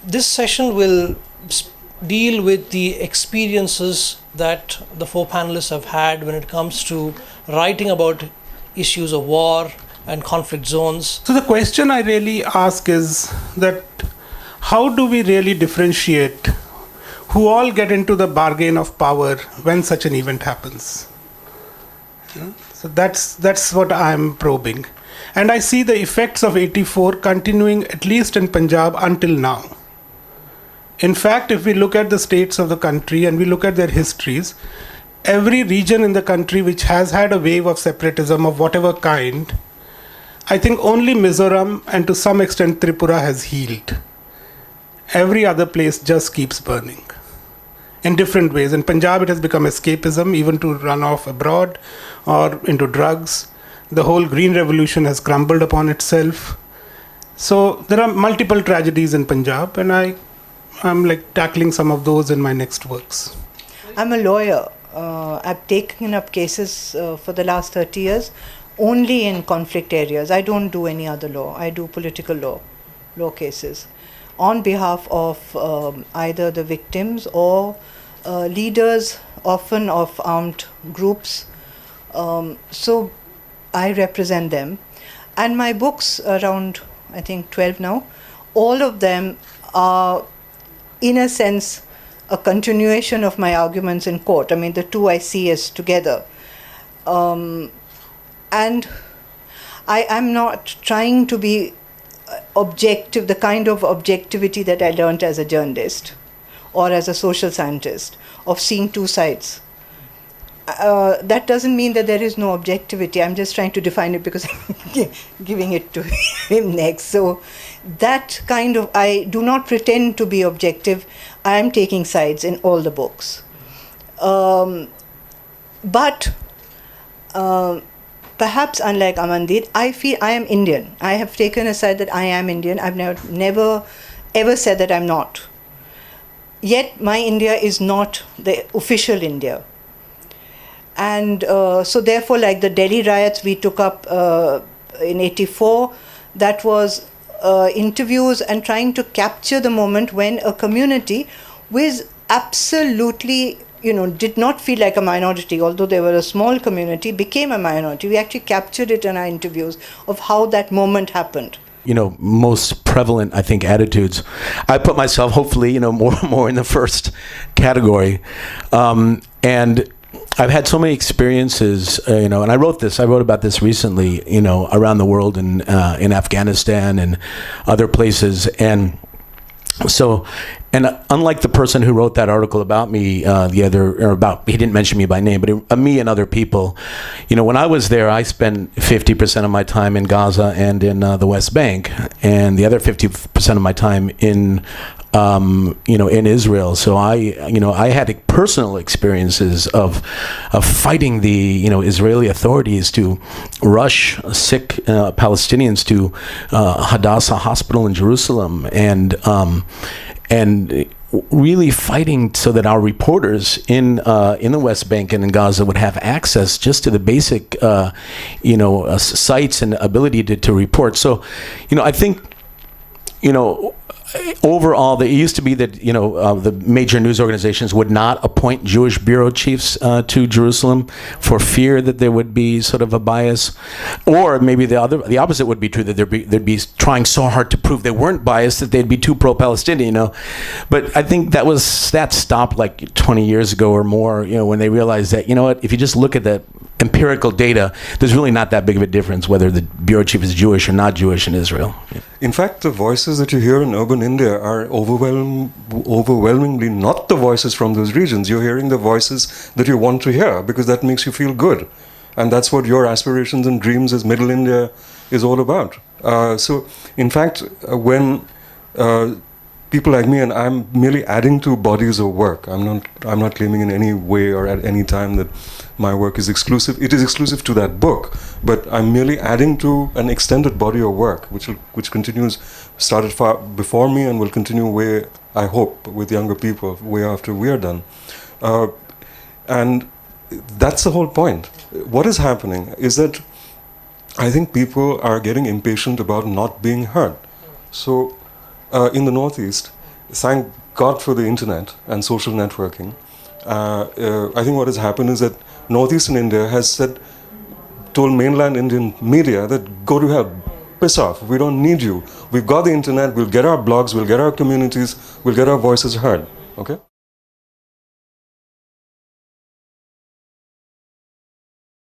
This session will deal with the experiences that the four panelists have had when it comes to writing about issues of war and conflict zones. So the question I really ask is that how do we really differentiate who all get into the bargain of power when such an event happens? So that's what I'm probing. And I see the effects of 84 continuing at least in Punjab until now. In fact, if we look at the states of the country and we look at their histories, every region in the country which has had a wave of separatism of whatever kind, I think only Mizoram and to some extent Tripura has healed. Every other place just keeps burning in different ways. In Punjab, it has become escapism, even to run off abroad or into drugs. The whole Green Revolution has crumbled upon itself. So there are multiple tragedies in Punjab, and I'm like tackling some of those in my next works. I'm a lawyer. I've taken up cases for the last 30 years only in conflict areas. I don't do any other law. I do political law cases on behalf of either the victims or leaders, often of armed groups. So I represent them. And my books, around I think 12 now, all of them are in a sense a continuation of my arguments in court. I mean, the two I see as together. And I'm not trying to be objective, the kind of objectivity that I learned as a journalist or as a social scientist, of seeing two sides. That doesn't mean that there is no objectivity. I'm just trying to define it because I'm giving it to him next. So that kind of, I do not pretend to be objective. I am taking sides in all the books. But perhaps unlike Amandeep, I feel I am Indian. I have taken a side that I am Indian. I've never ever said that I'm not. Yet my India is not the official India. And so therefore, like the Delhi riots we took up in 84, that was interviews and trying to capture the moment when a community was absolutely, did not feel like a minority, although they were a small community, became a minority. We actually captured it in our interviews of how that moment happened. Most prevalent, I think, attitudes. I put myself, hopefully, more in the first category. And I've had so many experiences, and I wrote about this recently, around the world and in Afghanistan and other places. And so, and unlike the person who wrote that article about me, he didn't mention me by name, but me and other people, when I was there, I spent 50% of my time in Gaza and in the West Bank, and the other 50% of my time in Israel. So I had personal experiences of fighting the, Israeli authorities to rush sick Palestinians to Hadassah Hospital in Jerusalem, and really fighting so that our reporters in the West Bank and in Gaza would have access just to the basic, sites and ability to report. So, I think, overall, it used to be that the major news organizations would not appoint Jewish bureau chiefs to Jerusalem for fear that there would be sort of a bias, or maybe the opposite would be true, that they'd be trying so hard to prove they weren't biased that they'd be too pro-Palestinian. But I think that stopped like 20 years ago or more. When they realized that if you just look at the empirical data, there's really not that big of a difference whether the bureau chief is Jewish or not Jewish in Israel. In fact, the voices that you hear in urban India are overwhelmingly not the voices from those regions. You're hearing the voices that you want to hear because that makes you feel good. And that's what your aspirations and dreams as Middle India is all about. So, in fact, when people like me, and I'm merely adding to bodies of work. I'm not claiming in any way or at any time that my work is exclusive. It is exclusive to that book, but I'm merely adding to an extended body of work, which continues, started far before me and will continue way, I hope, with younger people, way after we are done. And that's the whole point. What is happening is that I think people are getting impatient about not being heard. So in the Northeast, thank God for the internet and social networking. I think what has happened is that Northeastern India has told mainland Indian media that go to hell, piss off, we don't need you. We've got the internet, we'll get our blogs, we'll get our communities, we'll get our voices heard. Okay?